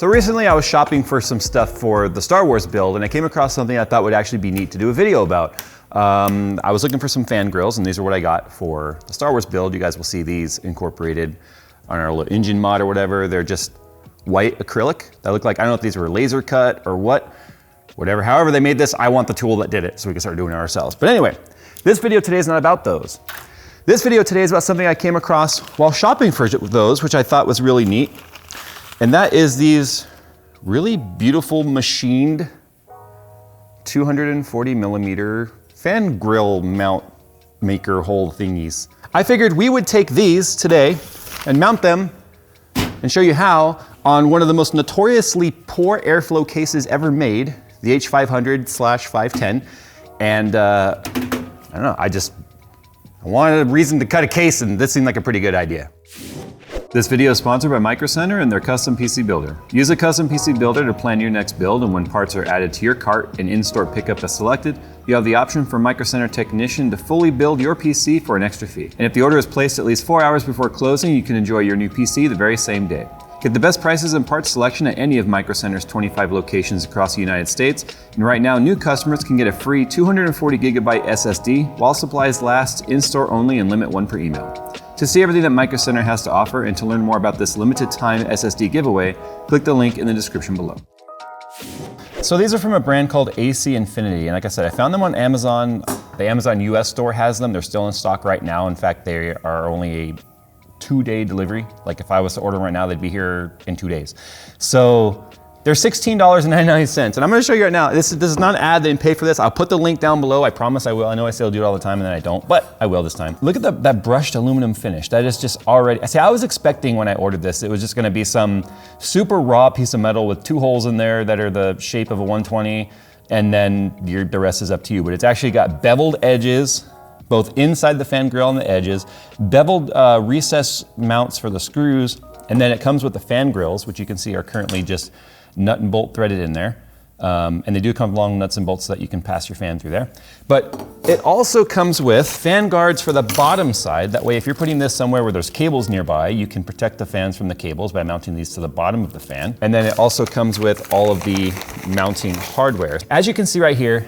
So recently I was shopping for some stuff for the Star Wars build, and I came across something I thought would actually be neat to do a video about. I was looking for some fan grills, and these are what I got for the Star Wars build. You guys will see these incorporated on our little engine mod or whatever. They're just white acrylic that look like, I don't know if these were laser cut or what, whatever. However they made this, I want the tool that did it so we can start doing it ourselves. But anyway, this video today is not about those. This video today is about something I came across while shopping for those, which I thought was really neat. And that is these really beautiful machined 240 millimeter fan grill mount maker hole thingies. I figured we would take these today and mount them and show you how on one of the most notoriously poor airflow cases ever made, the H500/510. And I don't know, I wanted a reason to cut a case, and this seemed like a pretty good idea. This video is sponsored by Micro Center and their custom PC builder. Use a custom PC builder to plan your next build, and when parts are added to your cart and in-store pickup is selected, you have the option for Micro Center technician to fully build your PC for an extra fee. And if the order is placed at least 4 hours before closing, you can enjoy your new PC the very same day. Get the best prices and parts selection at any of Micro Center's 25 locations across the United States. And right now, new customers can get a free 240 gigabyte SSD while supplies last, in-store only, and limit one per email. To see everything that Micro Center has to offer and to learn more about this limited time SSD giveaway, click the link in the description below. So these are from a brand called AC Infinity, and like I said, I found them on Amazon. The Amazon US store has them. They're still in stock right now. In fact, they are only a 2-day delivery. Like if I was to order them right now, they'd be here in 2 days. So they're $16.99, and I'm gonna show you right now. This is not an ad, they didn't pay for this. I'll put the link down below, I promise I will. I know I say I'll do it all the time and then I don't, but I will this time. Look at that brushed aluminum finish. That is just already, see, I was expecting when I ordered this, it was just gonna be some super raw piece of metal with 2 holes in there that are the shape of a 120, and then the rest is up to you. But it's actually got beveled edges, both inside the fan grill and the edges, beveled recess mounts for the screws, and then it comes with the fan grills, which you can see are currently just nut and bolt threaded in there. And they do come along nuts and bolts so that you can pass your fan through there. But it also comes with fan guards for the bottom side. That way, if you're putting this somewhere where there's cables nearby, you can protect the fans from the cables by mounting these to the bottom of the fan. And then it also comes with all of the mounting hardware. As you can see right here,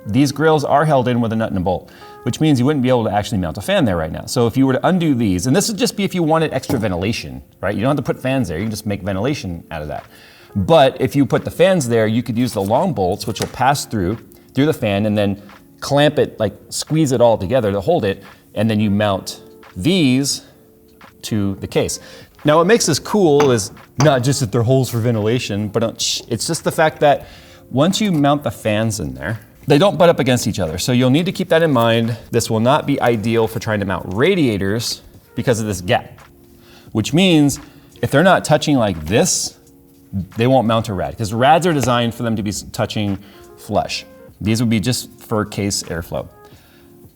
these grills are held in with a nut and a bolt, which means you wouldn't be able to actually mount a fan there right now. So if you were to undo these, and this would just be if you wanted extra ventilation, right? You don't have to put fans there, you can just make ventilation out of that. But if you put the fans there, you could use the long bolts, which will pass through the fan, and then clamp it, like squeeze it all together to hold it, and then you mount these to the case. Now what makes this cool is not just that they're holes for ventilation, but it's just the fact that once you mount the fans in there, they don't butt up against each other. So you'll need to keep that in mind. This will not be ideal for trying to mount radiators because of this gap, which means if they're not touching like this, they won't mount a rad, because rads are designed for them to be touching flush. These would be just for case airflow.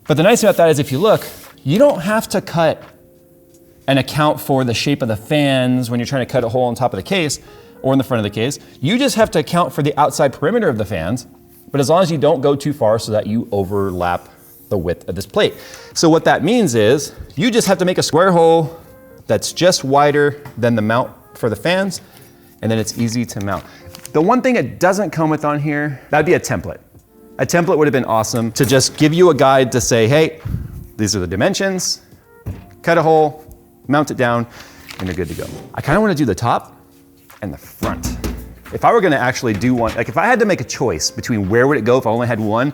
But the nice thing about that is if you look, you don't have to cut and account for the shape of the fans when you're trying to cut a hole on top of the case or in the front of the case. You just have to account for the outside perimeter of the fans, but as long as you don't go too far so that you overlap the width of this plate. So what that means is you just have to make a square hole that's just wider than the mount for the fans, and then it's easy to mount. The one thing it doesn't come with on here, that'd be a template. A template would have been awesome to just give you a guide to say, hey, these are the dimensions, cut a hole, mount it down, and you're good to go. I kind of want to do the top and the front. If I were going to actually do one, like if I had to make a choice between where would it go if I only had one,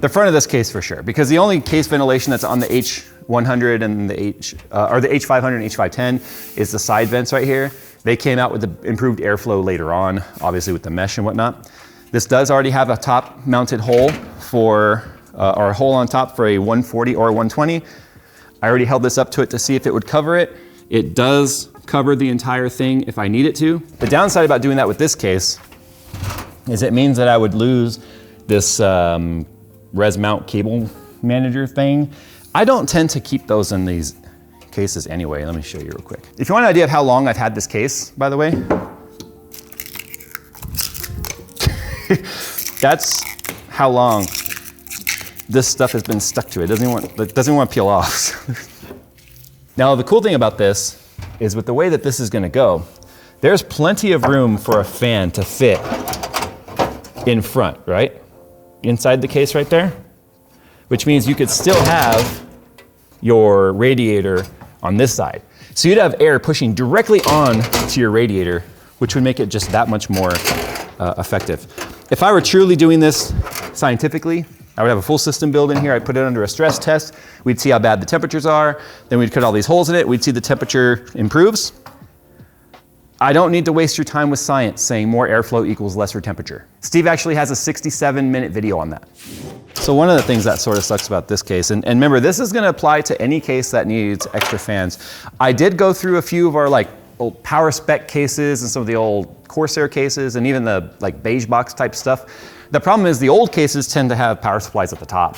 the front of this case for sure, because the only case ventilation that's on the H100 and the H500 and H510 is the side vents right here. They came out with the improved airflow later on, obviously with the mesh and whatnot. This does already have a top mounted hole for, or a hole on top for a 140 or a 120. I already held this up to it to see if it would cover it. It does cover the entire thing if I need it to. The downside about doing that with this case is it means that I would lose this res mount cable manager thing. I don't tend to keep those in these cases anyway. Let me show you real quick. If you want an idea of how long I've had this case, by the way, that's how long this stuff has been stuck to it. It doesn't want to peel off. Now the cool thing about this is with the way that this is going to go, there's plenty of room for a fan to fit in front, right? Inside the case right there, which means you could still have your radiator on this side. So you'd have air pushing directly on to your radiator, which would make it just that much more effective. If I were truly doing this scientifically, I would have a full system build in here. I'd put it under a stress test. We'd see how bad the temperatures are. Then we'd cut all these holes in it. We'd see the temperature improves. I don't need to waste your time with science saying more airflow equals lesser temperature. Steve actually has a 67-minute video on that. So one of the things that sort of sucks about this case, and remember, this is gonna apply to any case that needs extra fans. I did go through a few of our like old power spec cases and some of the old Corsair cases and even the like beige box type stuff. The problem is the old cases tend to have power supplies at the top.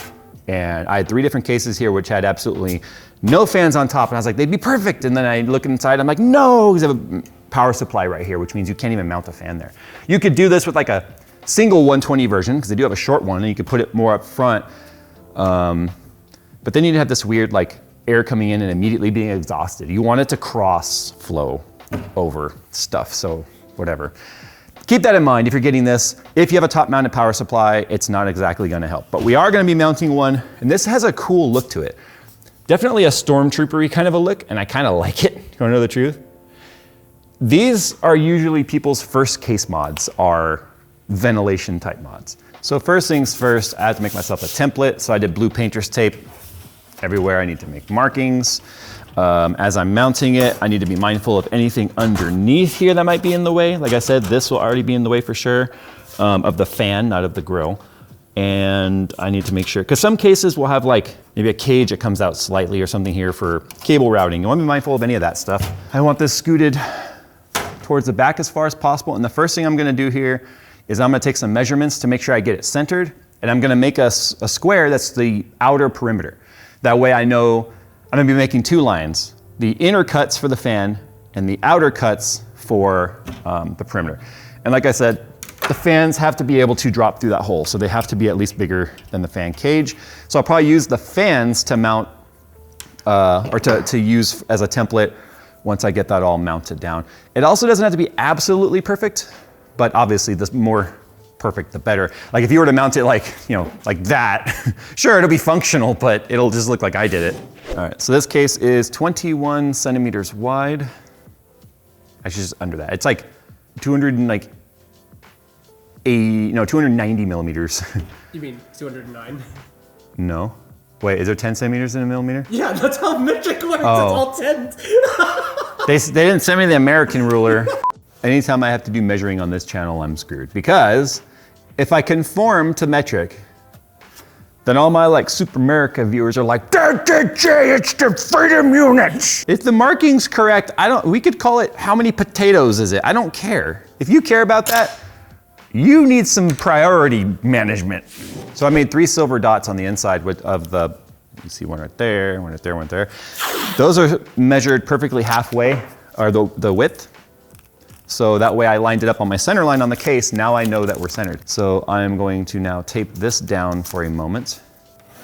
And I had 3 different cases here which had absolutely no fans on top. And I was like, they'd be perfect. And then I look inside, I'm like, no, because I have a power supply right here, which means you can't even mount a fan there. You could do this with like a single 120 version, because they do have a short one, and you could put it more up front. But then you'd have this weird like air coming in and immediately being exhausted. You want it to cross flow over stuff, so whatever. Keep that in mind if you're getting this. If you have a top mounted power supply, it's not exactly gonna help. But we are gonna be mounting one, and this has a cool look to it. Definitely a stormtrooper-y kind of a look, and I kind of like it. You wanna know the truth? These are usually people's first case mods, are ventilation type mods. So first things first, I had to make myself a template. So I did blue painter's tape everywhere. I need to make markings. As I'm mounting it, I need to be mindful of anything underneath here that might be in the way. Like I said, this will already be in the way for sure, of the fan, not of the grill. And I need to make sure, because some cases will have like maybe a cage that comes out slightly or something here for cable routing. You want to be mindful of any of that stuff. I want this scooted towards the back as far as possible. And the first thing I'm gonna do here is I'm gonna take some measurements to make sure I get it centered. And I'm gonna make a square that's the outer perimeter. That way I know I'm gonna be making 2 lines, the inner cuts for the fan and the outer cuts for the perimeter. And like I said, the fans have to be able to drop through that hole, so they have to be at least bigger than the fan cage. So I'll probably use the fans to mount, or to use as a template once I get that all mounted down. It also doesn't have to be absolutely perfect, but obviously the more perfect, the better. Like if you were to mount it like, you know, like that, sure, it'll be functional, but it'll just look like I did it. All right, so this case is 21 centimeters wide. Actually, just under that. It's like 290 millimeters. You mean 209? No. Wait, is there 10 centimeters in a millimeter? Yeah, that's how metric works. Oh. It's all 10. They didn't send me the American ruler. Anytime I have to do measuring on this channel, I'm screwed. Because if I conform to metric, then all my like Super America viewers are like, it's the freedom units. If the marking's correct, we could call it how many potatoes is it? I don't care. If you care about that, you need some priority management. So I made 3 silver dots on the inside of the, you see one right there, one right there, one there. Those are measured perfectly halfway, or the width. So that way I lined it up on my center line on the case. Now I know that we're centered. So I'm going to now tape this down for a moment,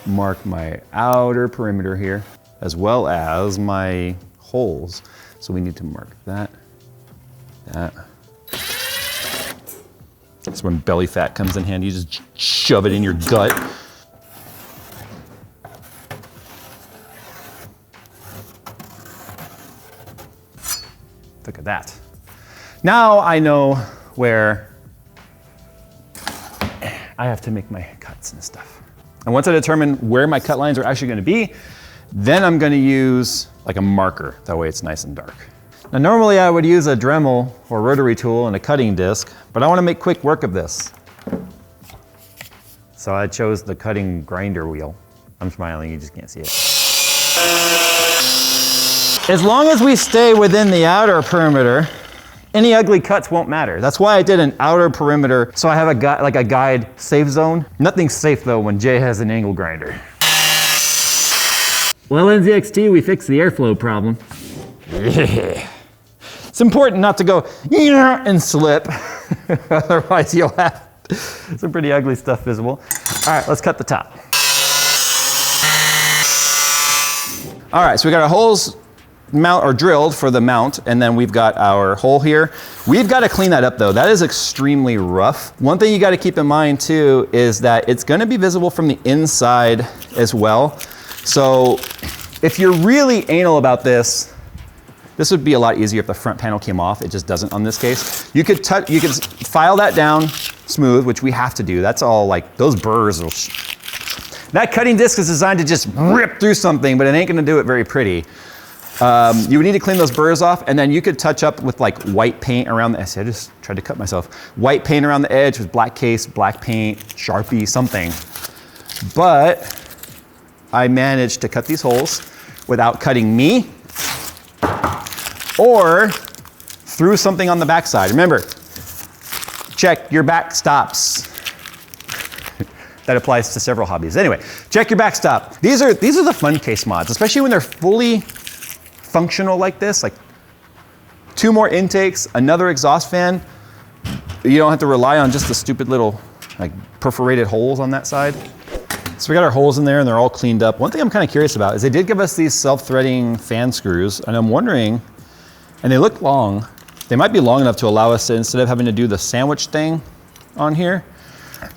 mark my outer perimeter here, as well as my holes. So we need to mark that. That's when belly fat comes in handy. You just shove it in your gut. Look at that. Now I know where I have to make my cuts and stuff. And once I determine where my cut lines are actually gonna be, then I'm gonna use like a marker. That way it's nice and dark. Now normally I would use a Dremel or rotary tool and a cutting disc, but I wanna make quick work of this. So I chose the cutting grinder wheel. I'm smiling, you just can't see it. As long as we stay within the outer perimeter, any ugly cuts won't matter. That's why I did an outer perimeter, so I have a guide safe zone. Nothing's safe though when Jay has an angle grinder. Well, NZXT, we fixed the airflow problem. Yeah. It's important not to go and slip, otherwise you'll have some pretty ugly stuff visible. All right, let's cut the top. All right, so we got our holes mount are drilled for the mount, and then we've got our hole here. We've got to clean that up though. That is extremely rough. One thing you got to keep in mind too is that it's going to be visible from the inside as well. So if you're really anal about this, this would be a lot easier if the front panel came off. It just doesn't on this case. You could file that down smooth, which we have to do. That's all like those burrs will. That cutting disc is designed to just rip through something, but it ain't gonna do it very pretty. You would need to clean those burrs off, and then you could touch up with like white paint around the edge. I just tried to cut myself. White paint around the edge with black case, black paint, Sharpie, something. But I managed to cut these holes without cutting me or through something on the backside. Remember, check your backstops. That applies to several hobbies. Anyway, check your backstop. These are the fun case mods, especially when they're fully functional like this, like 2 more intakes, another exhaust fan. You don't have to rely on just the stupid little like perforated holes on that side. So we got our holes in there and they're all cleaned up. One thing I'm kind of curious about is they did give us these self-threading fan screws, and I'm wondering, and they look long, they might be long enough to allow us to, instead of having to do the sandwich thing on here,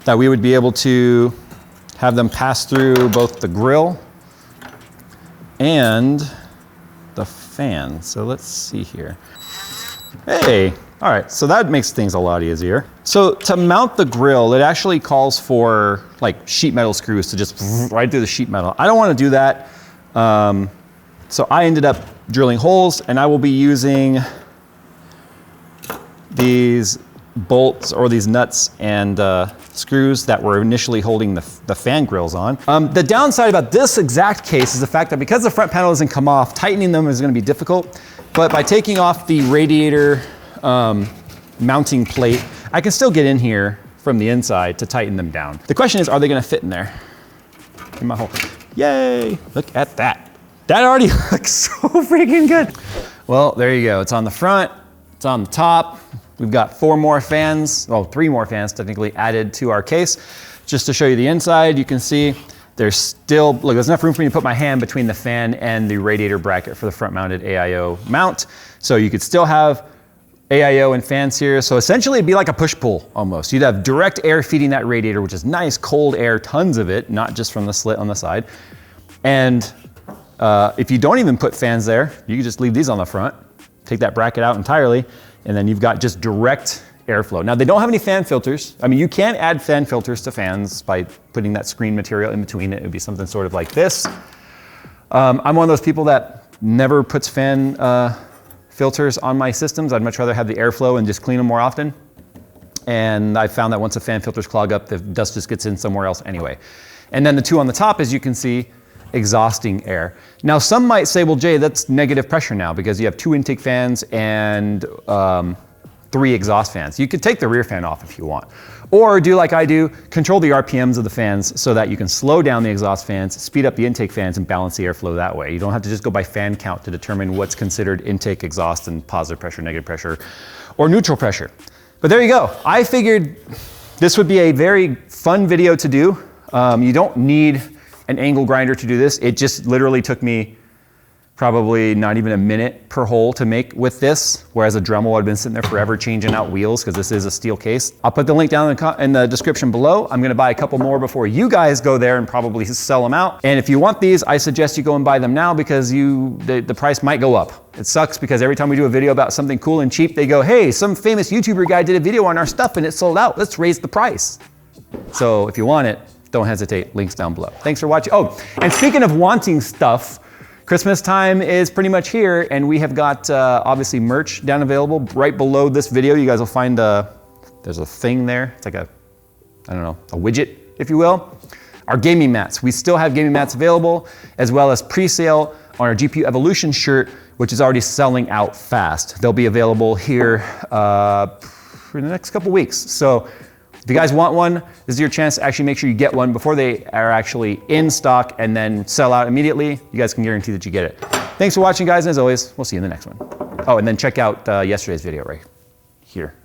that we would be able to have them pass through both the grill and the fan. So let's see here. Hey, all right, so that makes things a lot easier. So to mount the grill, it actually calls for like sheet metal screws to just right through the sheet metal. I don't want to do that. So I ended up drilling holes, and I will be using these bolts or these nuts and screws that were initially holding the fan grills on. The downside about this exact case is the fact that because the front panel doesn't come off, tightening them is going to be difficult. But by taking off the radiator mounting plate, I can still get in here from the inside to tighten them down. The question is, are they going to fit in there? In my hole. Yay! Look at that. That already looks so freaking good. Well, there you go. It's on the front. It's on the top. We've got 4 more fans, well, 3 more fans technically added to our case. Just to show you the inside, you can see there's still, look, there's enough room for me to put my hand between the fan and the radiator bracket for the front mounted AIO mount. So you could still have AIO and fans here. So essentially it'd be like a push-pull almost. You'd have direct air feeding that radiator, which is nice, cold air, tons of it, not just from the slit on the side. And if you don't even put fans there, you can just leave these on the front, take that bracket out entirely, and then you've got just direct airflow. Now they don't have any fan filters. I mean, you can add fan filters to fans by putting that screen material in between it. It would be something sort of like this. I'm one of those people that never puts fan filters on my systems. I'd much rather have the airflow and just clean them more often. And I found that once the fan filters clog up, the dust just gets in somewhere else anyway. And then the 2 on the top, as you can see, exhausting air. Now some might say, well, Jay, that's negative pressure now because you have 2 intake fans and 3 exhaust fans. You could take the rear fan off if you want. Or do like I do, control the RPMs of the fans so that you can slow down the exhaust fans, speed up the intake fans, and balance the airflow that way. You don't have to just go by fan count to determine what's considered intake, exhaust, and positive pressure, negative pressure, or neutral pressure. But there you go. I figured this would be a very fun video to do. You don't need an angle grinder to do this. It just literally took me probably not even a minute per hole to make with this, whereas a Dremel would have been sitting there forever changing out wheels because this is a steel case. I'll put the link down in the description below. I'm gonna buy a couple more before you guys go there and probably sell them out. And if you want these, I suggest you go and buy them now because the price might go up. It sucks because every time we do a video about something cool and cheap, they go, hey, some famous YouTuber guy did a video on our stuff and it sold out. Let's raise the price. So if you want it, don't hesitate, links down below. Thanks for watching. Oh, and speaking of wanting stuff, Christmas time is pretty much here, and we have got obviously merch down available right below this video. You guys will find there's a thing there. It's like a, I don't know, a widget, if you will. Our gaming mats. We still have gaming mats available, as well as pre-sale on our GPU Evolution shirt, which is already selling out fast. They'll be available here for the next couple weeks. So if you guys want one, this is your chance to actually make sure you get one before they are actually in stock and then sell out immediately. You guys can guarantee that you get it. Thanks for watching, guys, and as always, we'll see you in the next one. Oh, and then check out yesterday's video right here.